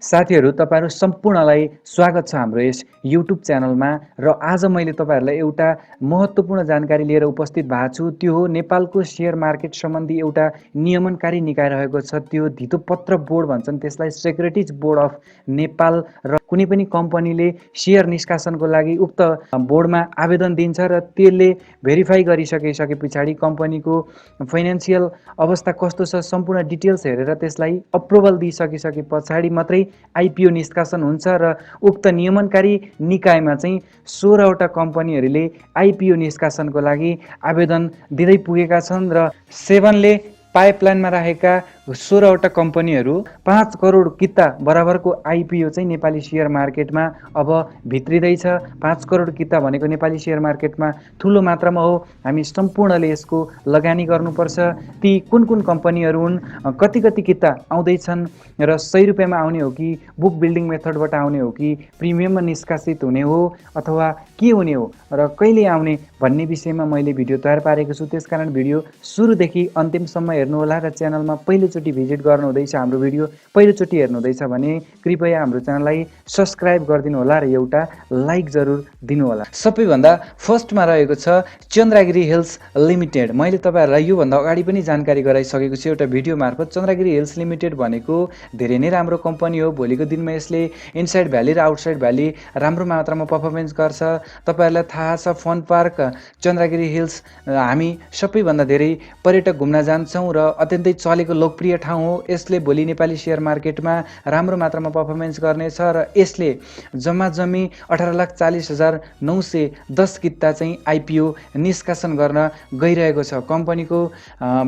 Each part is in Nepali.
साथीहरू तपाईहरु सम्पूर्णलाई स्वागत छ हाम्रो यस YouTube च्यानलमा र आज मैले तपाईहरुलाई एउटा महत्त्वपूर्ण जानकारी लिएर उपस्थित भएको छु। त्यो हो नेपालको शेयर मार्केट सम्बन्धी एउटा नियमनकारी निकाय रहेको छ। त्यो धितोपत्र बोर्ड भन्छन् त्यसलाई, सेक्युरिटीज बोर्ड अफ नेपाल। र कुनै पनि कम्पनीले शेयर निष्कासनको लागि उक्त बोर्डमा आवेदन दिन्छ र त्यसले भेरिफाई गरिसके पछाडि कम्पनीको फाइनान्शियल अवस्था कस्तो छ सम्पूर्ण डिटेल्स हेरेर त्यसलाई अप्रुभल दिइसके पछाडि मात्रै आइपिओ निष्कासन हुन्छ र उक्त नियमनकारी निकायमा चाहिँ 16 वटा कम्पनीहरूले आइपिओ निष्कासनको लागि आवेदन दिँदै पुगेका छन् र सेभनले पाइपलाइनमा राखेका 16 वटा कम्पनीहरू 5 करोड किता बराबरको आइपिओ चाहिँ नेपाली शेयर मार्केटमा अब भित्रिँदैछ। 5 करोड किता भनेको नेपाली शेयर मार्केटमा ठुलो मात्रामा हो। हामी सम्पूर्णले यसको लगानी गर्नुपर्छ। ती कुन कुन कम्पनीहरू हुन्, कति कति किता आउँदैछन् र 100 रुपैयाँमा आउने हो कि बुक बिल्डिङ मेथडबाट आउने हो कि प्रिमियममा निष्कासित हुने हो अथवा के हुने हो र कहिले आउने भन्ने विषयमा मैले भिडियो तयार पारेको छु। त्यसकारण भिडियो सुरुदेखि अन्तिमसम्म हेर्नुहोला र च्यानलमा पहिलोचोटि भिजिट गर्नुहुँदैछ, हाम्रो भिडियो पहिलोचोटि हेर्नुहुँदैछ भने कृपया हाम्रो च्यानललाई सब्स्क्राइब गरिदिनु होला र एउटा लाइक जरुर दिनुहोला। सबैभन्दा फर्स्टमा रहेको छ चन्द्रगिरी हिल्स लिमिटेड। मैले तपाईहरुलाई योभन्दा अगाडि पनि जानकारी गराइसकेको छु एउटा भिडियो मार्फत। चन्द्रगिरी हिल्स लिमिटेड भनेको धेरै नै राम्रो कम्पनी हो। भोलिको दिनमा यसले इनसाइड भ्याली र आउटसाइड भ्याली राम्रो मात्रामा परफर्मेन्स गर्छ। तपाईहरुलाई थाहा छ फन पार्क चन्द्रगिरी हिल्स हामी सबैभन्दा धेरै पर्यटक घुम्न जान्छौँ र अत्यन्तै चलेको लोकप्रिय ठाउँ हो। यसले भोलि नेपाली शेयर मार्केटमा राम्रो मात्रामा परफर्मेन्स गर्नेछ र यसले जम्मा जम्मी 18,40,910 किता चाहिँ आइपिओ निष्कासन गर्न गइरहेको छ। कम्पनीको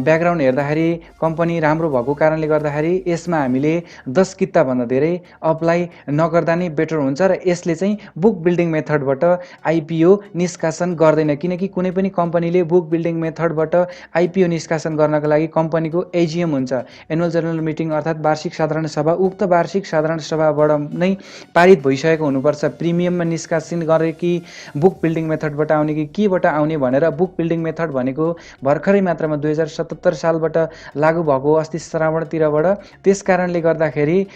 ब्याकग्राउन्ड हेर्दाखेरि कम्पनी राम्रो भएको कारणले गर्दाखेरि यसमा हामीले 10 किता भन्दा धेरै अप्लाई नगर्दा नै बेटर हुन्छ र यसले चाहिँ बुक बिल्डिङ मेथडबाट आइपिओ निष्कासन गर्दैन। किनकि कुनै पनि कम्पनीले बुक बिल्डिङ मेथडबाट आइपिओ निष्कासन गर्नको लागि कम्पनीको एजिएम हुन्छ, एनुअल जनरल मिटिङ अर्थात् वार्षिक साधारण सभा। उक्त वार्षिक साधारण सभाबाट नै पारित भइसकेको हुनुपर्छ। प्रिमियममा निष्कासन गरे कि बुक बिल्डिङ मेथडबाट आउने कि केबाट आउने भनेर। बुक बिल्डिङ मेथड भनेको भर्खरै मात्रामा 2077 सालबाट लागू भएको अस्ति श्रावणतिरबाट। त्यस कारणले गर्दाखेरि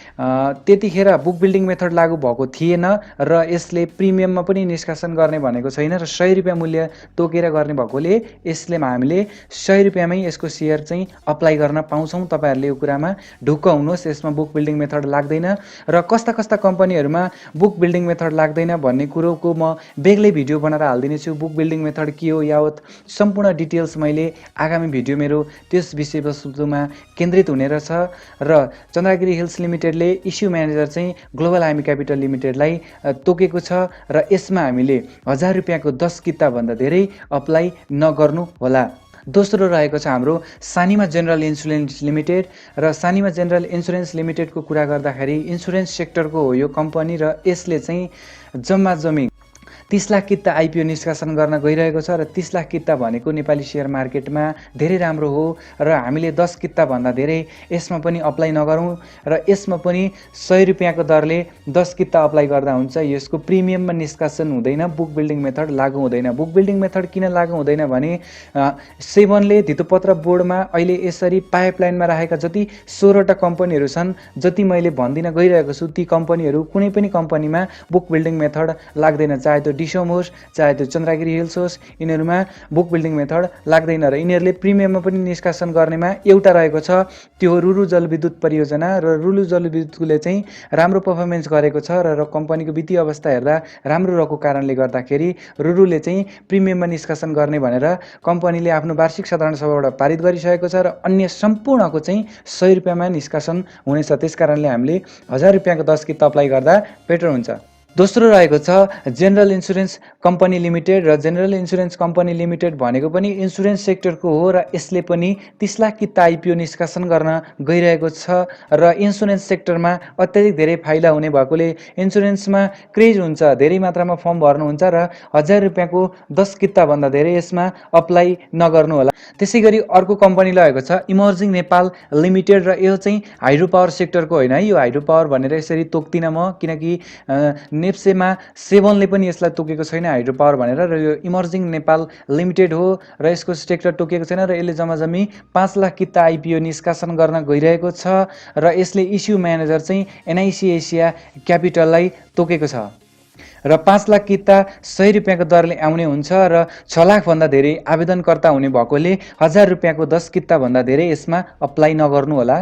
त्यतिखेर बुक बिल्डिङ मेथड लागू भएको थिएन र यसले प्रिमियममा पनि निष्कासन गर्ने भनेको छैन र 100 रुपैयाँ मूल्य तोकेर गर्ने भएकोले यसले हामीले 100 रुपैयाँमै यसको सेयर चाहिँ अप्लाई गर्न पाउँछौँ। तपाईहरुले यो कुरामा ढुक्क हुनुहोस्, यसमा बुक बिल्डिङ मेथड लाग्दैन र कस्ता कस्ता कम्पनीहरूमा बुक बिल्डिङ मेथड लाग्दैन भन्ने कुरोको म बेग्लै भिडियो बनाएर हाल्दिनेछु। बुक बिल्डिङ मेथड के हो यावत सम्पूर्ण डिटेल्स मैले आगामी भिडियो मेरो त्यस विषयवस्तुमा केन्द्रित हुने रहेछ। र चन्द्रगिरी हिल्स लिमिटेडले इस्यु म्यानेजर चाहिँ ग्लोबल आर्मी क्यापिटल लिमिटेडलाई तोकेको छ र यसमा हामीले 1000 रुपैयाँको 10 किता भन्दा धेरै अप्लाई नगर्नु होला। दोस्रो रहेको छ हाम्रो सानिमा जेनरल इन्सुरेन्स लिमिटेड र सानिमा जेनरल इन्सुरेन्स लिमिटेडको कुरा गर्दाखेरि इन्सुरेन्स सेक्टरको हो यो कम्पनी र यसले चाहिँ जम्मा जम्मी 30 लाख किता आइपिओ निष्कासन गर्न गइरहेको छ र 30 लाख किता भनेको नेपाली शेयर मार्केटमा धेरै राम्रो हो र हामीले 10 किता भन्दा धेरै यसमा पनि अप्लाई नगरौँ र यसमा पनि 100 रुपैयाँको दरले 10 किता अप्लाई गर्दा हुन्छ। यसको प्रिमियममा निष्कासन हुँदैन, बुक बिल्डिङ मेथड लागू हुँदैन। बुक बिल्डिङ मेथड किन लागू हुँदैन भने सेभनले धितोपत्र बोर्डमा अहिले यसरी पाइपलाइनमा राखेका जति 16 वटा कम्पनीहरू छन्, जति मैले भन्दिन गइरहेको छु, ती कम्पनीहरू कुनै पनि कम्पनीमा बुक बिल्डिङ मेथड लाग्दैन। चाहे त्यो डिसोम होस् चाहे त्यो चन्द्रगिरी हिल्स होस्, यिनीहरूमा बुक बिल्डिङ मेथड लाग्दैन र यिनीहरूले प्रिमियममा पनि निष्कासन गर्नेमा एउटा रहेको छ, त्यो रुरु जलविद्युत परियोजना। र रुरु जलविद्युतले चाहिँ राम्रो पर्फर्मेन्स गरेको छ र कम्पनीको वित्तीय अवस्था हेर्दा राम्रो रहेको कारणले गर्दाखेरि रुरुले चाहिँ प्रिमियममा निष्कासन गर्ने भनेर कम्पनीले आफ्नो वार्षिक साधारण सभाबाट पारित गरिसकेको छ र अन्य सम्पूर्णको चाहिँ 100 रुपैयाँमा निष्कासन हुनेछ। त्यसकारणले हामीले 1000 रुपैयाँको 10 किता अप्लाई गर्दा बेटर हुन्छ। दोस्रो रहेको छ जेनरल इन्सुरेन्स कम्पनी लिमिटेड र जेनरल इन्सुरेन्स कम्पनी लिमिटेड भनेको पनि इन्सुरेन्स सेक्टरको हो र यसले पनि 30 लाख किता आइपिओ निष्कासन गर्न गइरहेको छ र इन्सुरेन्स सेक्टरमा अत्याधिक धेरै फाइदा हुने भएकोले इन्सुरेन्समा क्रेज हुन्छ, धेरै मात्रामा फर्म भर्नुहुन्छ र 1000 रुपैयाँको 10 किता भन्दा धेरै यसमा अप्लाई नगर्नु होला। त्यसै गरी अर्को कम्पनी रहेको छ इमर्जिङ नेपाल लिमिटेड र यो चाहिँ हाइड्रो पावर सेक्टरको होइन है। यो हाइड्रो पावर भनेर यसरी तोक्दिनँ म, किनकि नेप्सेमा सेभनले पनि यसलाई तोकेको छैन हाइड्रो पावर भनेर, र यो इमर्जिङ नेपाल लिमिटेड हो र यसको सेक्टर तोकेको छैन र यसले जम्माजम्मी 5 लाख किता आइपिओ निष्कासन गर्न गइरहेको छ र यसले इस्यु म्यानेजर चाहिँ एनआइसी एसिया क्यापिटललाई तोकेको छ र 5 लाख किता 100 रुपियाँको दरले आउने हुन्छ र 6 लाखभन्दा धेरै आवेदनकर्ता हुने भएकोले 1000 रुपियाँको 10 किताभन्दा धेरै यसमा अप्लाई नगर्नु होला।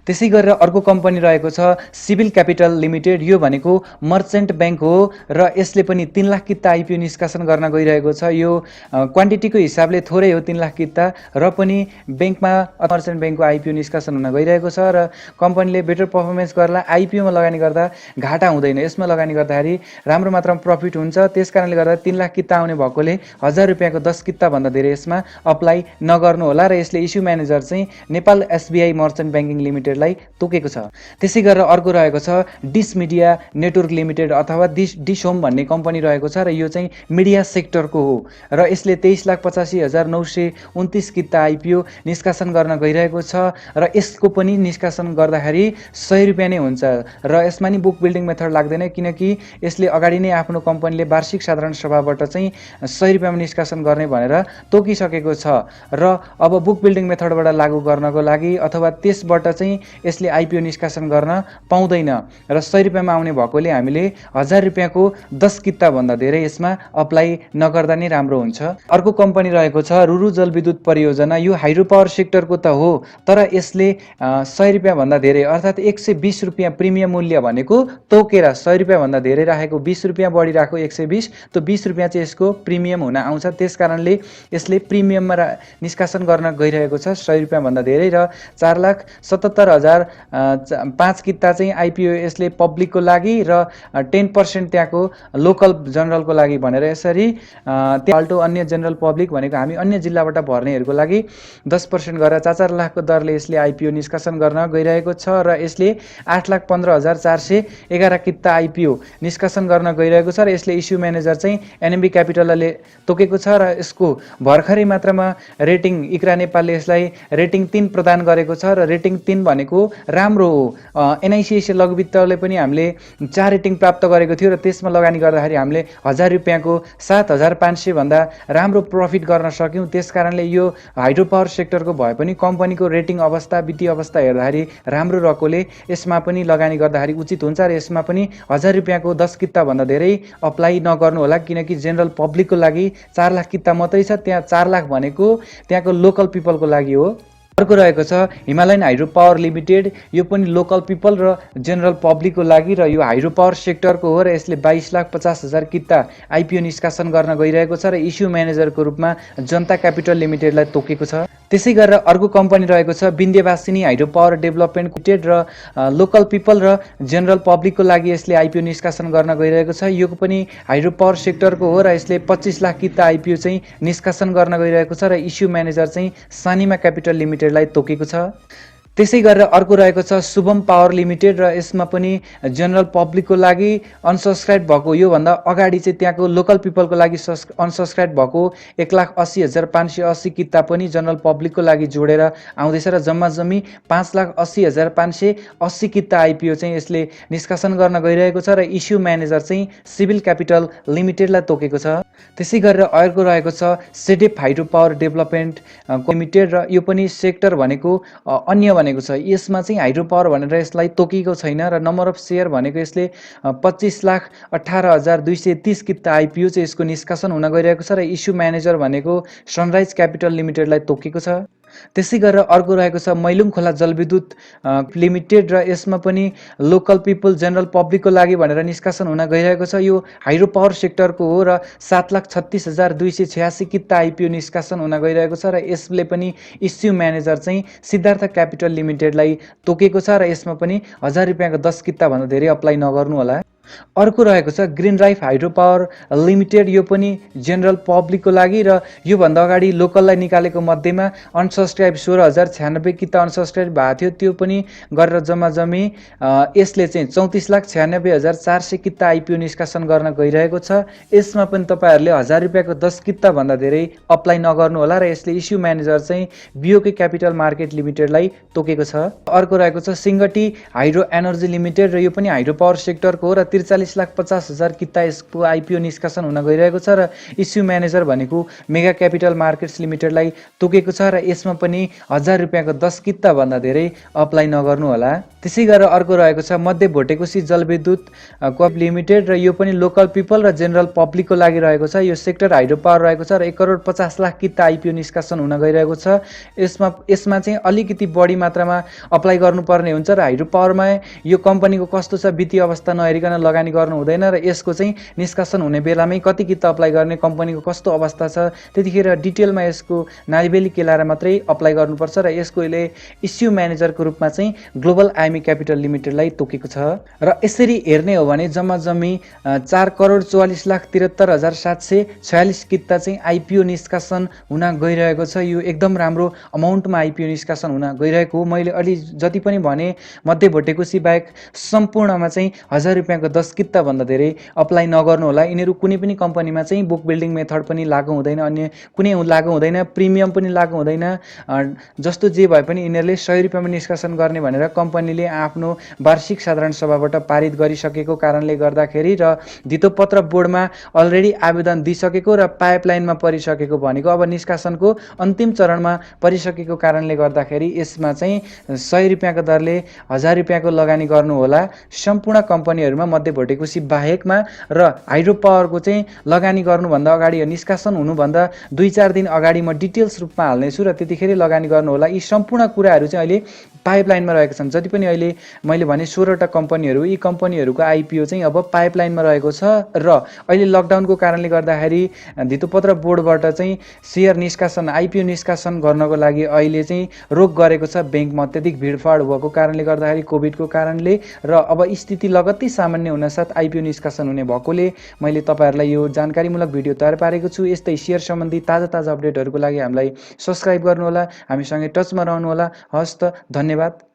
त्यसै गरेर अर्को कम्पनी रहेको छ सिभिल क्यापिटल लिमिटेड। यो भनेको मर्चेन्ट ब्याङ्क हो र यसले पनि 3 लाख किता आइपिओ निष्कासन गर्न गइरहेको छ। यो क्वान्टिटीको हिसाबले थोरै हो 3 लाख किता, र पनि ब्याङ्कमा मर्चेन्ट ब्याङ्कको आइपिओ निष्कासन हुन गइरहेको छ र कम्पनीले बेटर पर्फर्मेन्स गर्ला। आइपिओमा लगानी गर्दा घाटा हुँदैन, यसमा लगानी गर्दाखेरि राम्रो मात्रामा प्रफिट हुन्छ। त्यसकारणले गर्दा 3 लाख किता आउने भएकोले 1000 रुपियाँको 10 किताभन्दा धेरै यसमा अप्लाई नगर्नु होला र यसले इस्यु म्यानेजर चाहिँ नेपाल एसबिआई मर्चेन्ट ब्याङ्किङ लिमिटेडलाई तोकेको छ। त्यसै गरेर अर्को रहेको छ डिस मिडिया नेटवर्क लिमिटेड अथवा डिस होम भन्ने कम्पनी रहेको छ र यो चाहिँ मिडिया सेक्टरको हो र यसले 23,85,929 किता आइपिओ निष्कासन गर्न गइरहेको छ र यसको पनि निष्कासन गर्दाखेरि 100 रुपियाँ नै हुन्छ र यसमा नि बुक बिल्डिङ मेथड लाग्दैन, किनकि यसले अगाडि नै आफ्नो कम्पनीले वार्षिक साधारण सभाबाट चाहिँ 100 रुपियाँमा निष्कासन गर्ने भनेर तोकिसकेको छ र अब बुक बिल्डिङ मेथडबाट लागू गर्नको लागि अथवा त्यसबाट चाहिँ यसले आइपिओ निष्कासन गर्न पाउँदैन र 100 रुपियाँमा आउने भएकोले हामीले 1000 रुपियाँको 10 किताभन्दा धेरै यसमा अप्लाई नगर्दा नै राम्रो हुन्छ। अर्को कम्पनी रहेको छ रुरु जलविद्युत परियोजना। यो हाइड्रो पावर सेक्टरको त हो, तर यसले 100 रुपियाँभन्दा धेरै अर्थात् 120 रुपियाँ प्रिमियम मूल्य भनेको तोकेर 100 रुपियाँभन्दा धेरै राखेको 20 रुपियाँ बढी राखेको 120, त्यो 20 रुपियाँ चाहिँ यसको प्रिमियम हुन आउँछ। त्यसकारणले यसले प्रिमियममा निष्कासन गर्न गइरहेको छ 100 रुपियाँभन्दा धेरै र 4,77,005 किता चाहिँ आइपिओ यसले पब्लिकको लागि र 10% त्यहाँको लोकल जनरलको लागि भनेर यसरी त्यो अन्य जनरल पब्लिक भनेको हामी अन्य जिल्लाबाट भर्नेहरूको लागि 10% गरेर 4 लाखको दरले यसले आइपिओ निष्कासन गर्न गइरहेको छ र यसले 8,15,411 किता आइपिओ निष्कासन गर्न गइरहेको छ र यसले इस्यु म्यानेजर चाहिँ एनएमबी क्यापिटलले तोकेको छ र यसको भर्खरै मात्रामा रेटिङ इक्रा नेपालले यसलाई रेटिङ 3 प्रदान गरेको छ र रेटिङ 3 भनेको राम्रो हो। एनआइसिएसी लघुवित्तले पनि हामीले 4 रेटिङ प्राप्त गरेको थियो र त्यसमा लगानी गर्दाखेरि हामीले 1000 रुपियाँको 7,500 भन्दा राम्रो प्रफिट गर्न सक्यौँ। त्यसकारणले यो हाइड्रो पावर सेक्टरको भए पनि कम्पनीको रेटिङ अवस्था वित्तीय अवस्था हेर्दाखेरि राम्रो रहेकोले यसमा पनि लगानी गर्दाखेरि उचित हुन्छ र यसमा पनि 1000 रुपियाँको 10 किताभन्दा धेरै अप्लाई नगर्नु होला, किनकि जेनरल पब्लिकको लागि 4 लाख किता मात्रै छ। त्यहाँ 4 लाख भनेको त्यहाँको लोकल पिपलको लागि हो। अर्को रहेको छ हिमालयन हाइड्रो पावर लिमिटेड। यो पनि लोकल पिपल र जेनरल पब्लिकको लागि र यो हाइड्रो पावर सेक्टरको हो र यसले 22,50,000 किता आइपिओ निष्कासन गर्न गइरहेको छ र इस्यु म्यानेजरको रूपमा जनता क्यापिटल लिमिटेडलाई तोकेको छ। त्यसै गरेर अर्को कम्पनी रहेको छ Vindhyavasini hydro power development limited र लोकल पिपल र जेनरल पब्लिकको लागि यसले आइपिओ निष्कासन गर्न गइरहेको छ। यो पनि हाइड्रो पावर सेक्टरको हो र यसले 25 लाख किता आइपिओ चाहिँ निष्कासन गर्न गइरहेको छ र इस्यु म्यानेजर चाहिँ सानिमा क्यापिटल लिमिटेडलाई तोकेको छ। त्यसै गरेर अर्को रहेको छ शुभम पावर लिमिटेड र यसमा पनि जनरल पब्लिकको लागि अनसब्सक्राइब भएको योभन्दा अगाडि चाहिँ त्यहाँको लोकल पिपलको लागि अनसब्सक्राइब भएको 1,80,580 किता पनि जनरल पब्लिकको लागि जोडेर आउँदैछ र जम्मी 5,80,580 किता आइपिओ चाहिँ यसले निष्कासन गर्न गइरहेको छ र इस्यु म्यानेजर चाहिँ सिभिल क्यापिटल लिमिटेडलाई तोकेको छ। त्यसै गरेर अर्को रहेको छ सेडेप हाइड्रो पावर डेभलपमेन्ट लिमिटेड र यो पनि सेक्टर भनेको अन्य भनेको छ। यसमा चाहिँ हाइड्रो पावर भनेर यसलाई तोकिएको छैन र नम्बर अफ सेयर भनेको यसले 25,18,230 किता आइपिओ चाहिँ यसको निष्कासन हुन गइरहेको छ र इस्यु म्यानेजर भनेको सनराइज क्यापिटल लिमिटेडलाई तोकेको छ। त्यसै गरेर अर्को रहेको छ मैलुङ खोला जलविद्युत लिमिटेड र यसमा पनि लोकल पिपल जेनरल पब्लिकको लागि भनेर निष्कासन हुन गइरहेको छ। यो हाइड्रो पावर सेक्टरको हो र 7,36,286 किता आइपिओ निष्कासन हुन गइरहेको छ र यसले पनि इस्यु म्यानेजर चाहिँ सिद्धार्थ क्यापिटल लिमिटेडलाई तोकेको छ र यसमा पनि 1000 रुपियाँको 10 किताभन्दा धेरै अप्लाई नगर्नु होला। अर्को रहेको छ green rife hydro power limited. यो पनि जेनरल पब्लिकको लागि र योभन्दा अगाडि लोकललाई निकालेको मध्येमा अनसब्सक्राइब 16,096 किता अनसब्सक्राइब भएको थियो, त्यो पनि गरेर जम्मी यसले चाहिँ 34,96,400 किता आइपिओ निष्कासन गर्न गइरहेको छ। यसमा पनि तपाईँहरूले 1000 रुपियाँको 10 किताभन्दा धेरै अप्लाई नगर्नु होला र यसले इस्यु म्यानेजर चाहिँ बिओके क्यापिटल मार्केट लिमिटेडलाई तोकेको छ। अर्को रहेको छ सिङ्गटी हाइड्रो एनर्जी लिमिटेड र यो पनि हाइड्रो पावर सेक्टरको हो र 43,50,000 किता यसको आइपिओ निष्कासन हुन गइरहेको छ र इस्यु म्यानेजर भनेको मेगा क्यापिटल मार्केट्स लिमिटेडलाई तोकेको छ र यसमा पनि 1000 रुपियाँको 10 किता भन्दा धेरै अप्लाई नगर्नु होला। त्यसै गरेर अर्को रहेको छ मध्य भोटेकोसी जलविद्युत कोअप लिमिटेड र यो पनि लोकल पिपल र जेनरल पब्लिकको लागि रहेको छ। यो सेक्टर हाइड्रो पावर रहेको छ र 1,50,00,000 किता आइपिओ निष्कासन हुन गइरहेको छ। यसमा चाहिँ अलिकति बढी मात्रामा अप्लाई गर्नुपर्ने हुन्छ र हाइड्रो पावरमा यो कम्पनीको कस्तो छ वित्तीय अवस्था नहेरिकन लगानी गर्नु हुँदैन र यसको चाहिँ निष्कासन हुने बेलामै कति किता अप्लाई गर्ने, कम्पनीको कस्तो अवस्था छ त्यतिखेर डिटेलमा यसको नालिबेली केलाएर मात्रै अप्लाई गर्नुपर्छ र यसकोले इस्यु म्यानेजरको रूपमा चाहिँ ग्लोबल आइएमई क्यापिटल लिमिटेडलाई तोकेको छ। र यसरी हेर्ने हो भने जम्मा जम्मी 4,44,73,746 किता चाहिँ आइपिओ निष्कासन हुन गइरहेको छ। यो एकदम राम्रो अमाउन्टमा आइपिओ निष्कासन हुन गइरहेको हो। मैले अलि जति पनि भने मध्य भोटेकोसी बाहेक सम्पूर्णमा चाहिँ 1000 रुपियाँको 10 किता भन्दा धेरै अप्लाई नगर्नु होला। यिनीहरू कुनै पनि कम्पनीमा चाहिँ बुक बिल्डिङ मेथड पनि लागू हुँदैन, अन्य कुनै लागू हुँदैन, प्रिमियम पनि लागू हुँदैन। जस्तो जे भए पनि यिनीहरूले 100 रुपियाँमा निष्कासन गर्ने भनेर कम्पनीले आफ्नो वार्षिक साधारण सभाबाट पारित गरिसकेको कारणले गर्दाखेरि र धितोपत्र बोर्डमा अलरेडी आवेदन दिइसकेको र पाइपलाइनमा परिसकेको भनेको अब निष्कासनको अन्तिम चरणमा परिसकेको कारणले गर्दाखेरि यसमा चाहिँ 100 रुपियाँको दरले 1000 रुपियाँको लगानी गर्नु होला सम्पूर्ण कम्पनीहरूमा मध्य भोटेकोसी बाहेकमा। र हाइड्रो पावरको चाहिँ लगानी गर्नुभन्दा अगाडि निष्कासन हुनुभन्दा 2-4 दिन अगाडि म डिटेल्स रूपमा हाल्नेछु र त्यतिखेर लगानी गर्नु होला। यी सम्पूर्ण कुराहरू चाहिँ अहिले पाइपलाइनमा रहेका छन्। जति पनि अहिले मैले भने 16वटा कम्पनीहरू, यी कम्पनीहरूको आइपिओ चाहिँ अब पाइपलाइनमा रहेको छ र अहिले लकडाउनको कारणले गर्दाखेरि धितोपत्र बोर्डबाट चाहिँ सेयर निष्कासन, आइपिओ निष्कासन गर्नको लागि अहिले चाहिँ रोक गरेको छ। ब्याङ्कमा अत्यधिक भिडभाड भएको कारणले गर्दाखेरि कोभिडको कारणले र अब स्थिति लगत्तै सामान्य हुनसाथ आइपिओ निष्कासन हुने भएकोले मैले तपाईँहरूलाई यो जानकारीमूलक भिडियो तयार पारेको छु। यस्तै सेयर सम्बन्धी ताजा अपडेटहरूको लागि हामीलाई सब्सक्राइब गर्नुहोला, हामीसँगै टचमा रहनुहोला। हस्त, धन्यवाद।